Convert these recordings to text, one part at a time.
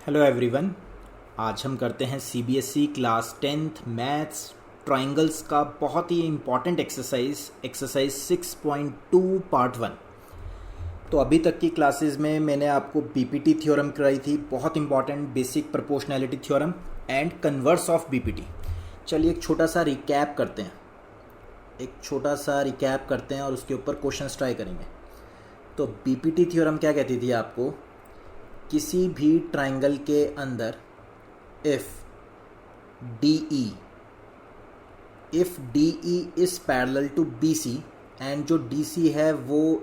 Hello everyone. आज हम करते हैं CBSE class 10th maths triangles का बहुत ही इम्पॉर्टेंट एक्सरसाइज 6.2 पार्ट 1। तो अभी तक की क्लासेस में मैंने आपको बीपीटी थ्योरम कराई थी, बहुत important basic proportionality theorem and converse of BPT. चलिए एक छोटा सा रिकैप करते हैं और उसके ऊपर क्वेश्चंस ट्राई करेंगे। तो बीपीटी थ्योरम क्या कहती थी आपको, किसी भी ट्रायंगल के अंदर if DE is parallel to BC and जो DC है वो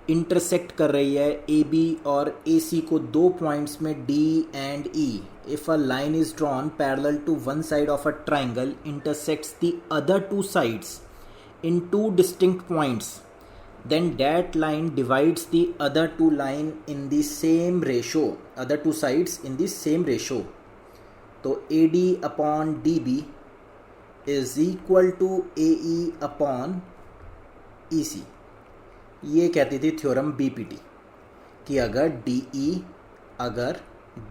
इंटरसेक्ट कर रही है AB और AC को दो पॉइंट्स में D and E। If a line is drawn parallel to one side of a triangle intersects the other two sides in two distinct points, then that line divides the other two sides in the same ratio. तो AD upon DB is equal to AE upon EC। ये कहती थी theorem BPT कि अगर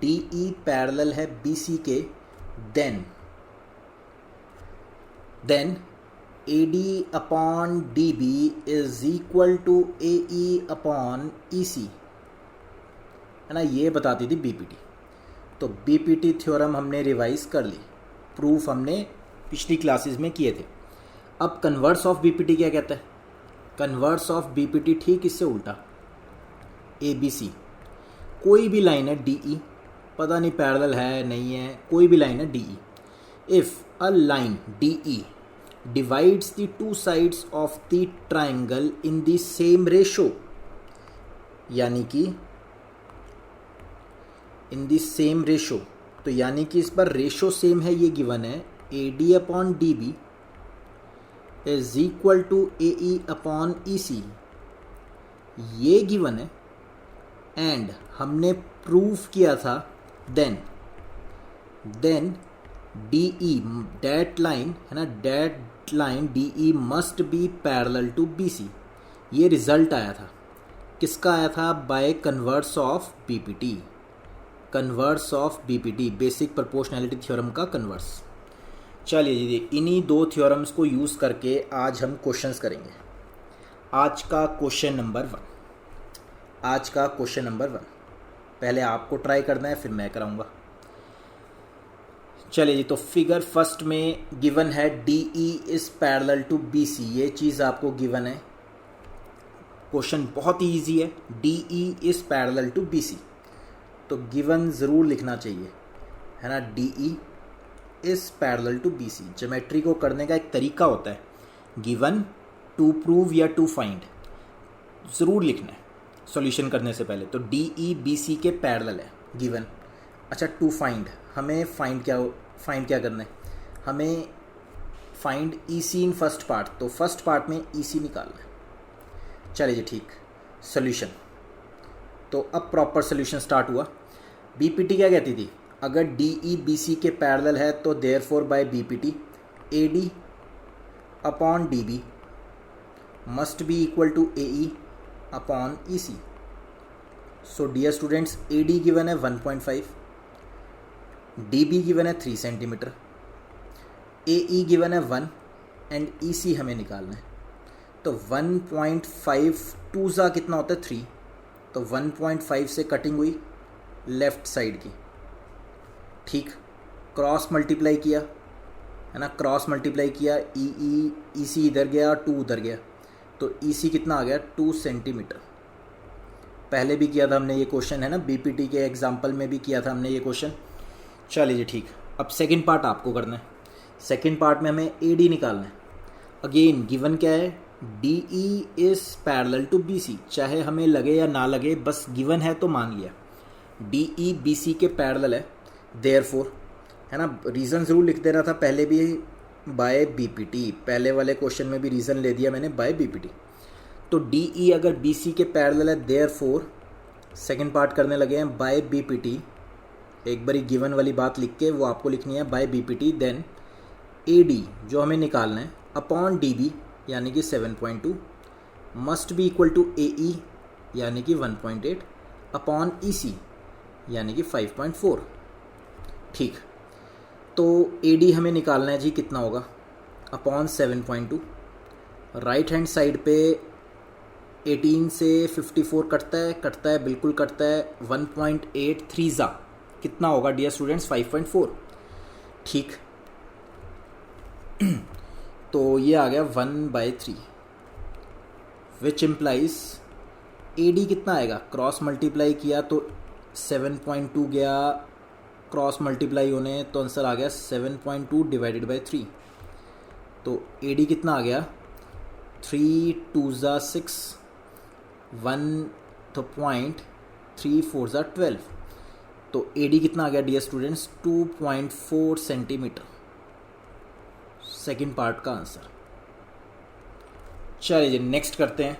DE parallel है BC के then AD upon DB is equal to AE upon EC, है ना। ये बताती थी BPT। तो BPT थ्योरम हमने रिवाइज कर ली, प्रूफ हमने पिछली क्लासेस में किए थे। अब कन्वर्स ऑफ BPT क्या कहता है? कन्वर्स ऑफ BPT ठीक इससे उल्टा, ABC कोई भी लाइन है DE, पता नहीं पैरेलल है नहीं है, कोई भी लाइन है DE। If a line DE divides the two sides of the triangle in the same ratio, यानी कि in the same ratio, तो यानी कि इस पर रेशो सेम है, ये गिवन है AD upon DB is equal to AE upon EC, ये गिवन है। एंड हमने प्रूफ किया था देन DE डेट लाइन है ना, that line DE must be parallel to BC। ये रिजल्ट आया था, किसका आया था? By converse of BPT, basic proportionality theorem का कन्वर्स। चलिए जी, इन्हीं दो थ्योरम्स को यूज़ करके आज हम क्वेश्चंस करेंगे। आज का क्वेश्चन नंबर वन पहले आपको ट्राई करना है, फिर मैं कराऊंगा। चलिए जी, तो फिगर फर्स्ट में गिवन है DE is parallel to BC, ये चीज़ आपको गिवन है। क्वेश्चन बहुत ही ईजी है, DE is parallel to BC, तो गिवन ज़रूर लिखना चाहिए, है ना। DE is parallel to BC। Geometry को करने का एक तरीका होता है, गिवन टू प्रूव या टू फाइंड, ज़रूर लिखना है सॉल्यूशन करने से पहले। तो DE BC के पैरेलल है गिवन। अच्छा, टू फाइंड, हमें फाइंड क्या करना है? हमें find EC in first part, तो फर्स्ट पार्ट में EC निकालना है। चलिए जी ठीक, सोल्यूशन। तो अब प्रॉपर सोल्यूशन स्टार्ट हुआ। BPT क्या कहती थी? अगर DE BC के पैरेलल है तो therefore by BPT AD upon DB must be equal to AE upon EC। So dear students, AD given है 1.5, DB गिवन है 3 सेंटीमीटर, AE गिवन है 1 एंड EC हमें निकालना है। तो 1.5 टू ज़ा कितना होता है 3, तो 1.5 से कटिंग हुई लेफ़्ट साइड की, ठीक। क्रॉस मल्टीप्लाई किया, है ना, EC इधर गया, 2 उधर गया, तो EC कितना आ गया? 2 सेंटीमीटर। पहले भी किया था हमने ये क्वेश्चन, है ना, BPT के एग्जाम्पल में भी किया था हमने ये क्वेश्चन। चलिए जी ठीक, अब सेकंड पार्ट आपको करना है। सेकंड पार्ट में हमें AD निकालना है। अगेन गिवन क्या है? DE is parallel to BC, चाहे हमें लगे या ना लगे, बस गिवन है तो मान लिया। DE BC के पैरेलल है, देयरफॉर, है ना, रीज़न ज़रूर लिख दे रहा था पहले भी, बाय BPT। पहले वाले क्वेश्चन में भी रीज़न ले दिया मैंने, बाय BPT। तो DE अगर BC के पैरेलल है, देयरफॉर सेकंड पार्ट करने लगे हैं बाय BPT। एक बारी गिवन वाली बात लिख के वो आपको लिखनी है बाय BPT। देन AD जो हमें निकालना है अपॉन DB यानी कि 7.2 must be equal to AE यानी कि 1.8 अपॉन EC यानी कि 5.4। ठीक, तो AD हमें निकालना है जी, कितना होगा अपॉन 7.2। राइट हैंड साइड पे 18 से 54 कटता है बिल्कुल कटता है। 1.83 ज़ा कितना होगा डियर स्टूडेंट्स? 5.4। ठीक, तो ये आ गया 1/3, विच इम्प्लाइज AD कितना आएगा? क्रॉस मल्टीप्लाई किया तो 7.2 गया, क्रॉस मल्टीप्लाई होने तो आंसर आ गया 7.2 डिवाइडेड बाई 3। तो AD कितना आ गया? 3 2 ज़ा 6, 1 तो 0.3 4 ज़ा 12। तो AD कितना आ गया dear students? 2.4 centimetre. Second part का आंसर। चलिए नेक्स्ट करते हैं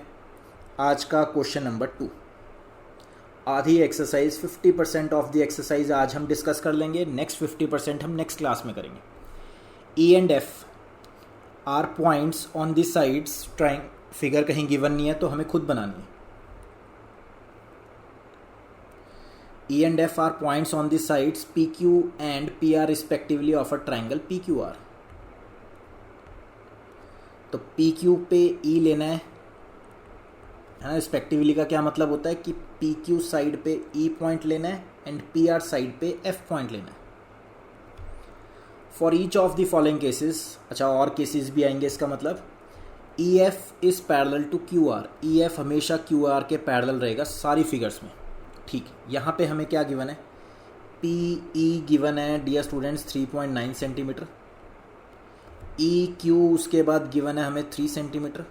आज का क्वेश्चन नंबर 2। आधी एक्सरसाइज 50% ऑफ द एक्सरसाइज आज हम डिस्कस कर लेंगे, नेक्स्ट 50% हम नेक्स्ट क्लास में करेंगे। E and F are points on the sides triangle, figure कहीं गिवन नहीं है तो हमें खुद बनानी है। E and F are points on the sides PQ and PR respectively of a triangle PQR। तो PQ पे E लेना है ना, रिस्पेक्टिवली का क्या मतलब होता है कि PQ साइड पे E पॉइंट लेना है एंड PR साइड पे F पॉइंट लेना है। For each of the following cases, अच्छा और केसेस भी आएंगे, इसका मतलब EF is parallel to QR। EF हमेशा QR के पैरेलल रहेगा सारी फिगर्स में। ठीक, यहाँ पे हमें क्या गिवन है? PE गिवन है डियर स्टूडेंट्स 3.9 सेंटीमीटर। EQ उसके बाद गिवन है हमें 3 सेंटीमीटर।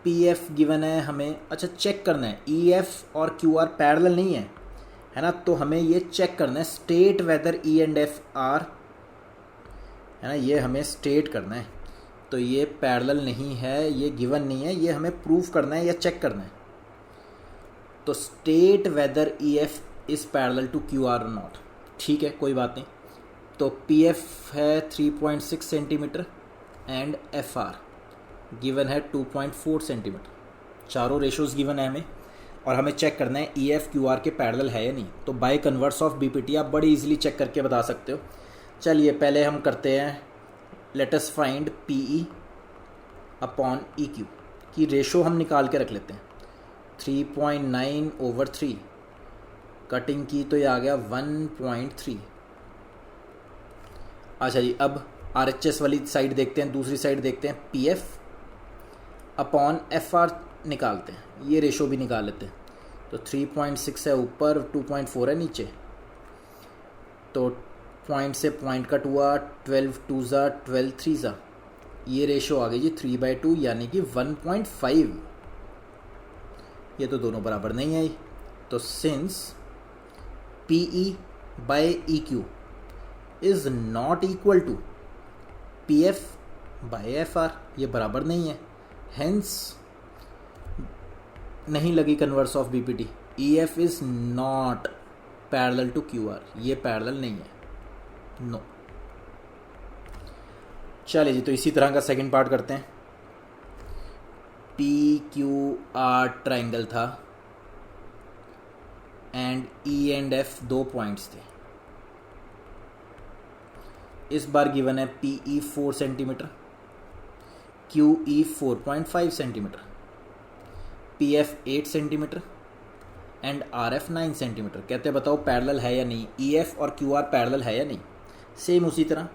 PF गिवन है हमें, अच्छा चेक करना है EF और QR पैरेलल नहीं है ना, तो हमें ये चेक करना है state whether E and F are, है ना, ये हमें स्टेट करना है। तो ये पैरेलल नहीं है, ये गिवन नहीं है, ये हमें प्रूव करना है या चेक करना है। तो state whether EF is parallel to QR और नॉट। ठीक है, कोई बात नहीं। तो PF है 3.6 सेंटीमीटर एंड FR गिवन है 2.4 सेंटीमीटर। चारों रेशोज़ गिवन है हमें और हमें चेक करना है EF QR के पैरेलल है या नहीं। तो बाय कन्वर्स ऑफ BPT आप बड़ी इजीली चेक करके बता सकते हो। चलिए पहले हम करते हैं, let us find PE upon EQ की रेशो हम निकाल के रख लेते हैं। 3.9/3 कटिंग की तो ये आ गया 1.3। अच्छा जी, अब RHS वाली साइड देखते हैं, दूसरी साइड देखते हैं। PF अपॉन FR निकालते हैं, ये रेशो भी निकाल लेते हैं। तो 3.6 है ऊपर, 2.4 है नीचे, तो पॉइंट से पॉइंट कट हुआ, 12 2 ज़ा 12 3 ज़ा, ये रेशो आ गई जी 3/2 यानी कि 1.5। ये तो दोनों बराबर नहीं आई, तो since PE by EQ is not equal to PF by FR, ये बराबर नहीं है, हेंस नहीं लगी converse of BPT। EF is not parallel to QR, ये पैरेलल नहीं है, नो। चलिए जी, तो इसी तरह का सेकंड पार्ट करते हैं। PQR ट्राइंगल था एंड E एंड F दो पॉइंट्स थे। इस बार गिवन है PE 4 centimetre, QE 4.5 centimetre, PF 8 centimetre and RF 9 centimetre. कहते हैं बताओ पैरेलल है या नहीं, EF और QR पैरेलल है या नहीं। सेम उसी तरह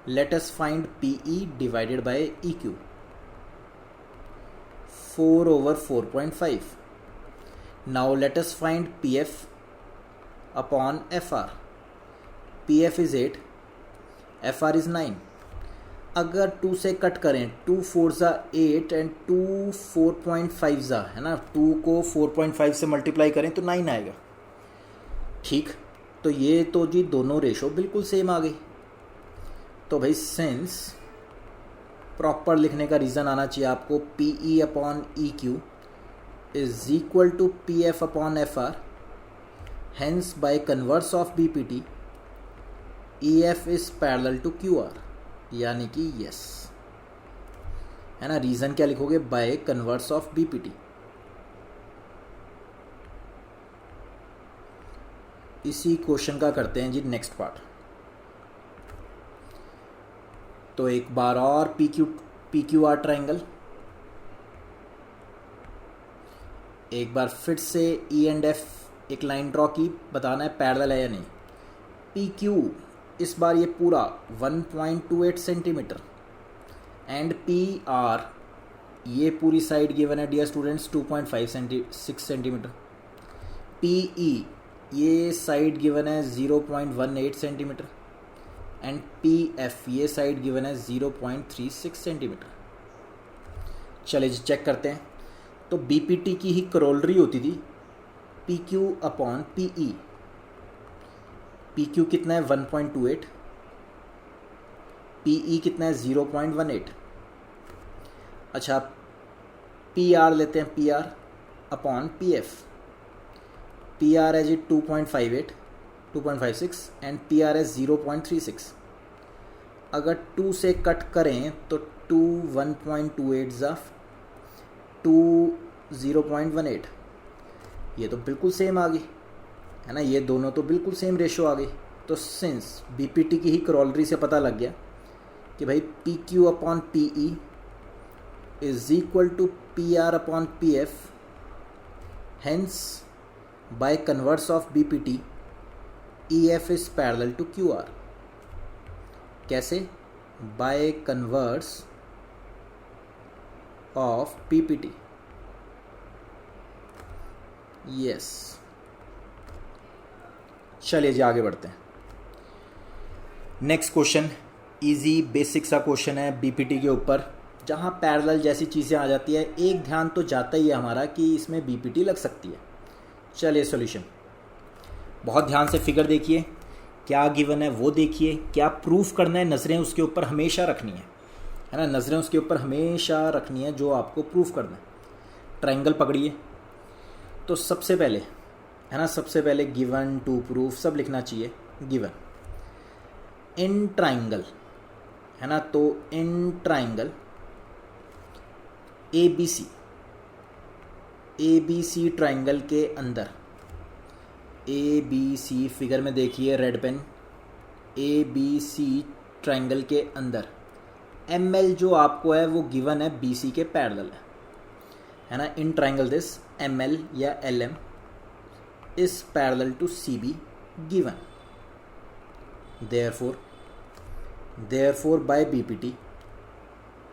let us find PE divided by EQ। 4/4.5। Now let us find PF upon FR। PF is 8, FR is 9। अगर 2 से कट करें, 2 4 ज़ा 8 एंड 2 4.5 ज़ा, है ना, 2 को 4.5 से मल्टीप्लाई करें तो 9 आएगा। ठीक, तो ये तो जी दोनों रेशो बिल्कुल सेम आ गई। तो भाई सेंस प्रॉपर लिखने का रीज़न आना चाहिए आपको, PE upon EQ is equal to PF upon FR, hence by converse of BPT EF is parallel to QR, यानी कि यस, है ना। रीज़न क्या लिखोगे? By converse of BPT। इसी क्वेश्चन का करते हैं जी नेक्स्ट पार्ट। तो एक बार और पी क्यू आर ट्राइंगल, एक बार फिर से ई एंड एफ एक लाइन ड्रॉ की, बताना है पैरेलल है या नहीं। पी क्यू इस बार ये पूरा 1.28 सेंटीमीटर एंड पी आर ये पूरी साइड गिवन है dear students 2.56 centimetre. P E ये साइड गिवन है 0.18 सेंटीमीटर एंड पी एफ ये साइड गिवन है 0.36 सेंटीमीटर। चलिए जी चेक करते हैं। तो बी पी टी की ही करोलरी होती थी पी क्यू अपॉन पी ई। पी क्यू कितना है 1.28, पी ई कितना है 0.18। अच्छा पी आर लेते हैं, P R upon P F. P R है जी 2.56 एंड पी आर है 0.36। अगर 2 से कट करें तो 2 1.28 ज़ा 2 0.18, ये तो बिल्कुल सेम आ गई है ना, ये दोनों तो बिल्कुल सेम रेशो आ गई। तो सिंस बी पी टी की ही करोलरी से पता लग गया कि भाई P Q upon P E is equal to P R upon P F, hence by converse of B P T E F is parallel to Q R. कैसे? By converse of P P T. Yes, चलिए जी आगे बढ़ते हैं। Next question easy basic सा question है BPT के ऊपर, जहाँ पैरेलल जैसी चीज़ें आ जाती है एक ध्यान तो जाता ही है हमारा कि इसमें बीपीटी लग सकती है। चलिए सॉल्यूशन, बहुत ध्यान से फिगर देखिए, क्या गिवन है वो देखिए, क्या प्रूफ करना है, नज़रें उसके ऊपर हमेशा रखनी है ना, नज़रें उसके ऊपर हमेशा रखनी है जो आपको प्रूफ करना है। ट्रायंगल पकड़िए, तो सबसे पहले है ना, सबसे पहले गिवन टू प्रूफ सब लिखना चाहिए। गिवन इन ट्राइंगल है ना, तो in triangle A B C triangle के अंदर, ए बी सी फिगर में देखिए red pen, A B C triangle के अंदर एम एल जो आपको है वो गिवन है बी सी के पैरेलल है ना। In triangle this M L या L M is parallel to CB given. Therefore by BPT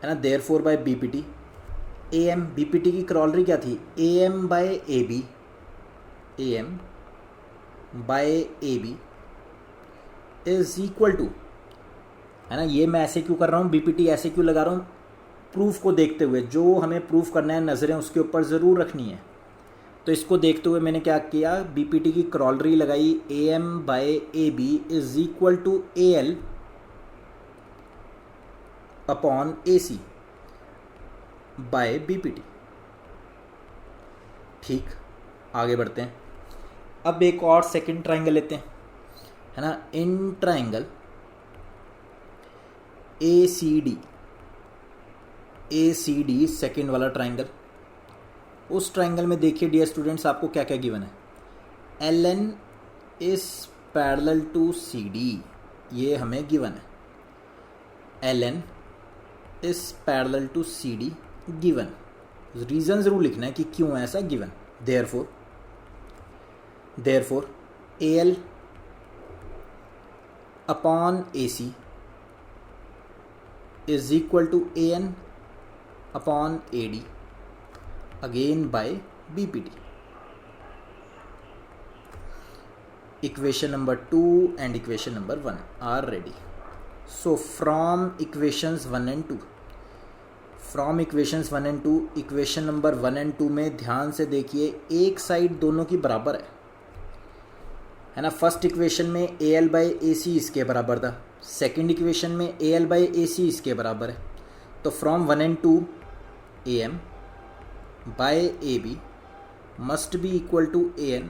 है ना, therefore by BPT AM, BPT की क्रॉलरी क्या थी? AM by AB, AM by AB is equal to है ना। ये मैं ऐसे क्यों कर रहा हूँ, BPT ऐसे क्यों लगा रहा हूँ? प्रूफ को देखते हुए, जो हमें प्रूफ करना है नज़रें उसके ऊपर ज़रूर रखनी है। तो इसको देखते हुए मैंने क्या किया, बीपीटी की क्रॉलरी लगाई, A M by A B is equal to A L upon A C by BPT. ठीक, आगे बढ़ते हैं। अब एक और सेकंड ट्राइंगल लेते हैं है ना। In triangle A C D second वाला ट्राइंगल, उस ट्राइंगल में देखिए डियर स्टूडेंट्स आपको क्या क्या गिवन है। L N is parallel to C D, ये हमें गिवन है। L N is parallel to C D given, reason ज़रूर लिखना है कि क्यों ऐसा given. Therefore A L upon A C is equal to A N upon A D again by BPT. Equation number 2 and equation number 1 are ready. So from equations 1 and 2, equation number 1 and 2 में ध्यान से देखिए, एक side दोनों की बराबर है ना। फर्स्ट इक्वेशन में ए एल बाई ए सी इसके बराबर था, सेकेंड इक्वेशन में ए एल बाई ए सी इसके बराबर है। तो from 1 and 2 A M by AB must be equal to AN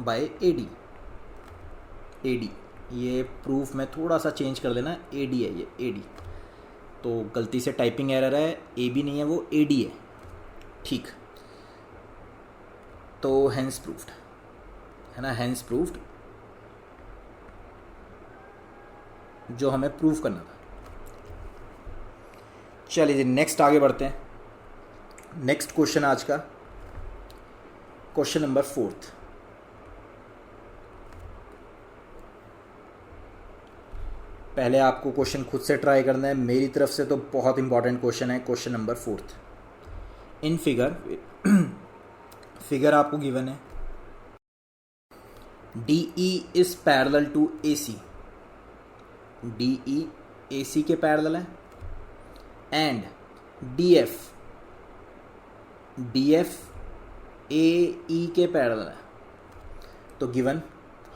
by AD। ये प्रूफ में थोड़ा सा चेंज कर देना, AD है ये, AD तो गलती से टाइपिंग एरर है, AB नहीं है वो AD है। ठीक, तो हेंस प्रूफ्ड है ना, हेंस प्रूफ्ड जो हमें प्रूव करना था। चलिए जी नेक्स्ट आगे बढ़ते हैं। नेक्स्ट क्वेश्चन आज का क्वेश्चन नंबर 4। पहले आपको क्वेश्चन खुद से ट्राई करना है, मेरी तरफ से तो बहुत इंपॉर्टेंट क्वेश्चन है। क्वेश्चन नंबर 4 इन फिगर आपको गिवन है DE is parallel to AC। DE AC के पैरेलल है एंड DF AE के पैरेलल है। तो गिवन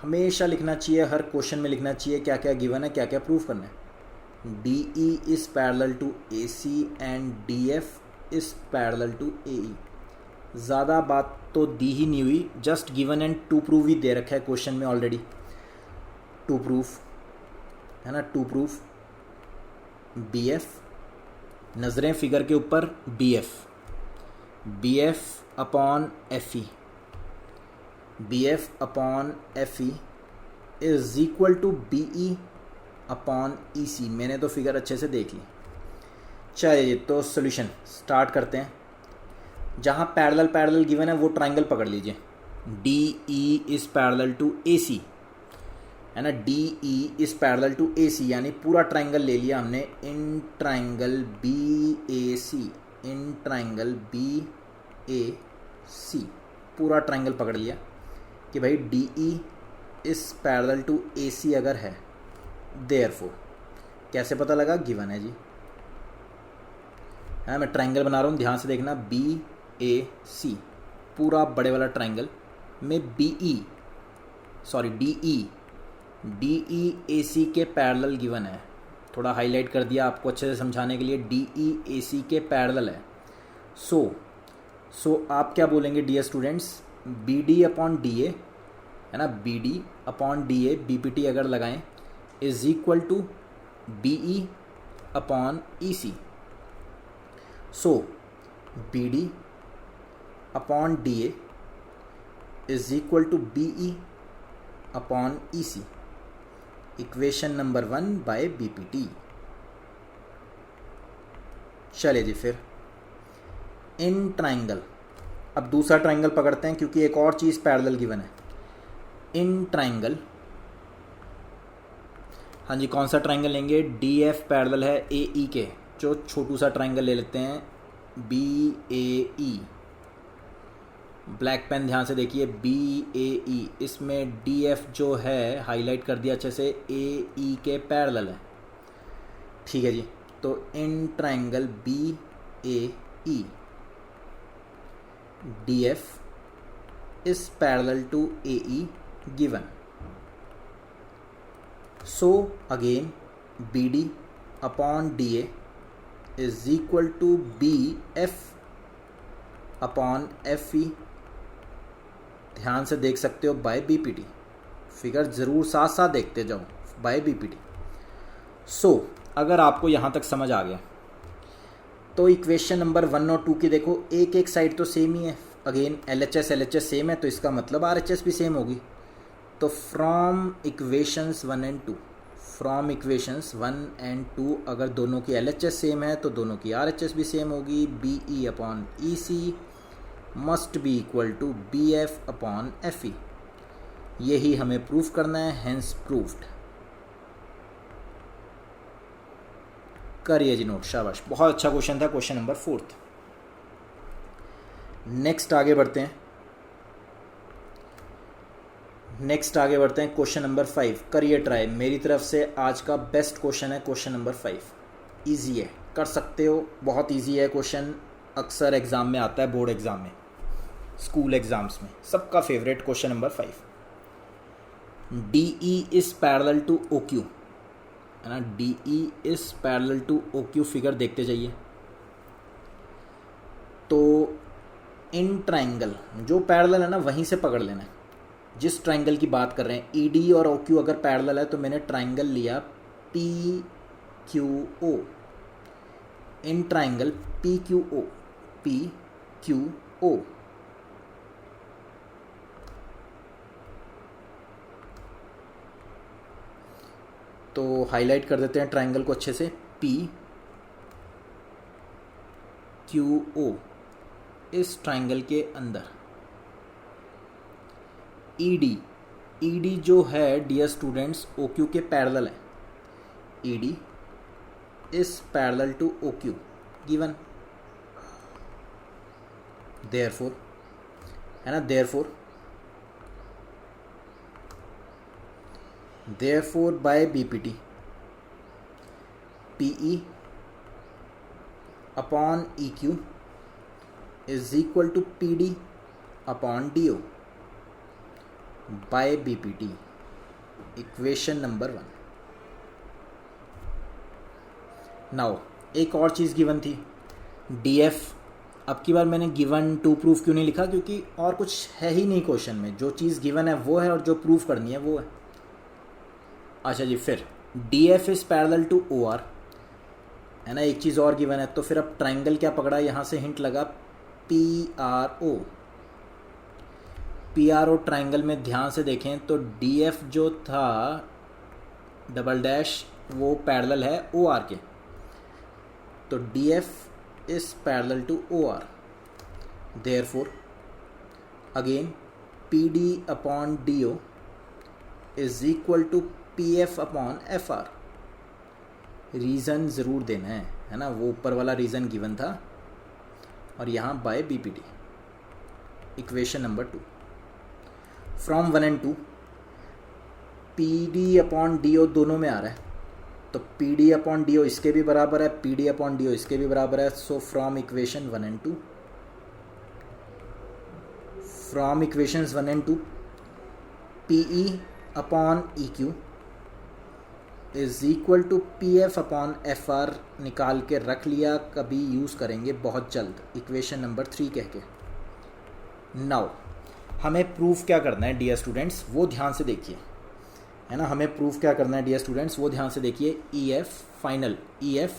हमेशा लिखना चाहिए, हर क्वेश्चन में लिखना चाहिए क्या क्या गिवन है, क्या क्या प्रूव करना है। DE is parallel to AC and DF is parallel to AE। ज़्यादा बात तो दी ही नहीं हुई, just given and to prove ही दे रखा है क्वेश्चन में ऑलरेडी। टू प्रूफ है ना, टू प्रूफ BF, नज़रें फिगर के ऊपर BF upon FE, BF upon FE is equal to BE upon EC। मैंने तो फिगर अच्छे से देख ली। चलिए तो सॉल्यूशन स्टार्ट करते हैं। जहाँ पैरेलल गिवन है वो ट्राइंगल पकड़ लीजिए। DE is parallel to AC है ना, DE is parallel to AC यानी पूरा ट्राइंगल ले लिया हमने। In triangle BAC, in triangle BAC पूरा ट्राइंगल पकड़ लिया कि भाई DE is parallel to AC अगर है, देयरफॉर कैसे पता लगा, गिवन है जी। है मैं ट्राइंगल बना रहा हूँ, ध्यान से देखना। BAC पूरा बड़े वाला ट्राइंगल में DE AC के पैरेलल गिवन है। थोड़ा हाईलाइट कर दिया आपको अच्छे से समझाने के लिए, DE AC के पैरेलल है। सो आप क्या बोलेंगे dear students, BD upon DA है ना, BD अपॉन DA BPT अगर लगाएं is equal to BE upon EC। So BD upon DA is equal to BE upon EC, equation number 1 by BPT। चले जी फिर इन ट्राइंगल, अब दूसरा triangle पकड़ते हैं क्योंकि एक और चीज़ पैरेलल गिवन है। इन ट्राइंगल, हाँ जी कौन सा ट्राइंगल लेंगे, DF पैरेलल है AE के। जो छोटू सा ट्राइंगल ले लेते हैं BAE, ब्लैक पेन ध्यान से देखिए, BAE, इसमें DF जो है हाईलाइट कर दिया अच्छे से, AE के पैरेलल है। ठीक है जी, तो in triangle BAE DF is parallel to AE given. So again BD upon DA is equal to BF upon FE, ध्यान से देख सकते हो, बाय BPT। फिगर ज़रूर साथ साथ देखते जाओ, बाय BPT। सो अगर आपको यहाँ तक समझ आ गया तो इक्वेशन नंबर 1 और 2 की देखो, एक साइड तो सेम ही है। अगेन LHS सेम है तो इसका मतलब RHS भी सेम होगी। तो from equations 1 and 2, from equations 1 and 2 अगर दोनों की LHS सेम है तो दोनों की RHS भी सेम होगी। BE upon EC must be equal to BF upon FE। यही हमें प्रूफ करना है, हेंस प्रूफ्ड। करिए जी नोट, शाबाश, बहुत अच्छा क्वेश्चन था, क्वेश्चन नंबर 4। नेक्स्ट आगे बढ़ते हैं। क्वेश्चन नंबर 5 करिए ट्राई। मेरी तरफ से आज का बेस्ट क्वेश्चन है क्वेश्चन नंबर 5। इजी है, कर सकते हो, बहुत इजी है क्वेश्चन। अक्सर एग्जाम में आता है, बोर्ड एग्जाम में, स्कूल एग्जाम्स में, सबका favourite question number 5। DE is parallel to OQ है ना, DE is parallel to OQ। Figure देखते जाइए। तो इन ट्राइंगल जो पैरेलल है ना वहीं से पकड़ लेना है। जिस ट्राइंगल की बात कर रहे हैं, ED और OQ अगर पैरेलल है तो मैंने ट्राइंगल लिया PQO। इन ट्राइंगल PQO तो हाईलाइट कर देते हैं ट्राइंगल को अच्छे से, PQO इस ट्राइंगल के अंदर ED जो है डियर स्टूडेंट्स OQ के पैरेलल है, ED is parallel to OQ given, therefore है ना, therefore by BPT PE upon EQ is equal to PD upon DO by BPT, equation number 1। Now एक और चीज़ गिवन थी DF, अब की बार मैंने गिवन टू प्रूफ क्यों नहीं लिखा, क्योंकि और कुछ है ही नहीं क्वेश्चन में, जो चीज़ गिवन है वो है और जो प्रूफ करनी है वो है। अच्छा जी, फिर DF is parallel to OR है ना, एक चीज़ और गिवन है, तो फिर अब ट्राइंगल क्या पकड़ा, यहाँ से हिंट लगा PRO ट्राइंगल में ध्यान से देखें तो DF जो था डबल डैश वो पैरेलल है OR के, तो DF is parallel to OR, therefore again PD upon DO is equal to PF upon FR। Reason ज़रूर देना है ना, वो ऊपर वाला रीज़न गिवन था और यहाँ by BPT, equation number 2। From 1 and 2 PD upon DO दोनों में आ रहा है, तो PD अपॉन DO इसके भी बराबर है, PD अपॉन DO इसके भी बराबर है। So from equation 1 and 2, from equations 1 and 2 PE upon EQ is equal to PF upon FR निकाल के रख लिया, कभी यूज़ करेंगे बहुत जल्द, इक्वेशन नंबर 3 कह के। नाउ हमें प्रूफ क्या करना है डियर स्टूडेंट्स, वो ध्यान से देखिए, है ना, हमें प्रूफ क्या करना है डियर स्टूडेंट्स वो ध्यान से देखिए। EF फाइनल, EF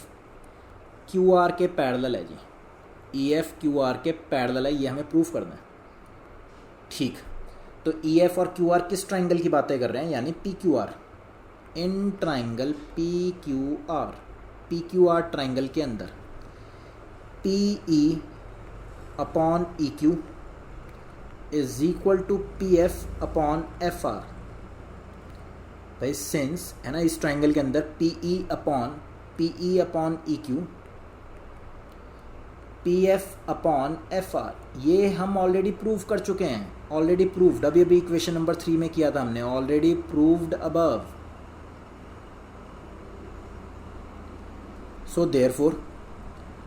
QR के पैरेलल है जी, EF QR के पैरेलल है, ये हमें प्रूफ करना है। ठीक, तो EF और QR किस ट्राइंगल की बातें कर रहे हैं, यानी PQR, in triangle PQR triangle के अंदर PE upon EQ is equal to PF upon FR। भाई सिंस है ना, इस ट्राइंगल के अंदर PE upon EQ PF upon FR, ये हम ऑलरेडी प्रूव कर चुके हैं, ऑलरेडी प्रूव्ड, अभी इक्वेशन नंबर 3 में किया था हमने, already proved above. So therefore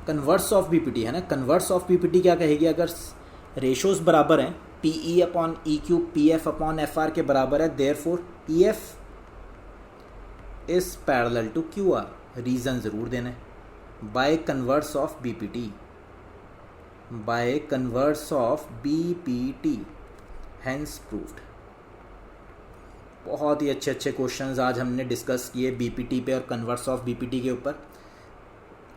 converse of BPT है ना, कन्वर्स ऑफ BPT क्या कहेगी, अगर रेशोज बराबर हैं, PE upon EQ PF upon FR के बराबर है, therefore EF is parallel to QR, reason जरूर देना है, by converse of BPT, by converse of BPT, hence proved. बहुत ही अच्छे अच्छे क्वेश्चंस आज हमने डिस्कस किए BPT पे और कन्वर्स ऑफ BPT के ऊपर।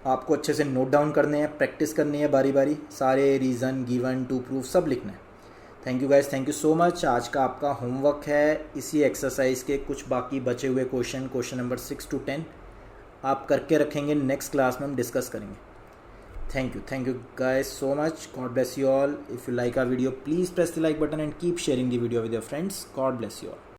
आपको अच्छे से नोट डाउन करने हैं, प्रैक्टिस करनी है बारी बारी, सारे रीज़न गिवन टू प्रूफ सब लिखना है। Thank you guys, thank you so much. आज का आपका होमवर्क है इसी एक्सरसाइज के कुछ बाकी बचे हुए क्वेश्चन नंबर 6 to 10 आप करके रखेंगे, नेक्स्ट क्लास में हम डिस्कस करेंगे। Thank you guys so much, God bless you all. If you like our video please press the like button and keep sharing the video with your friends. God bless you all.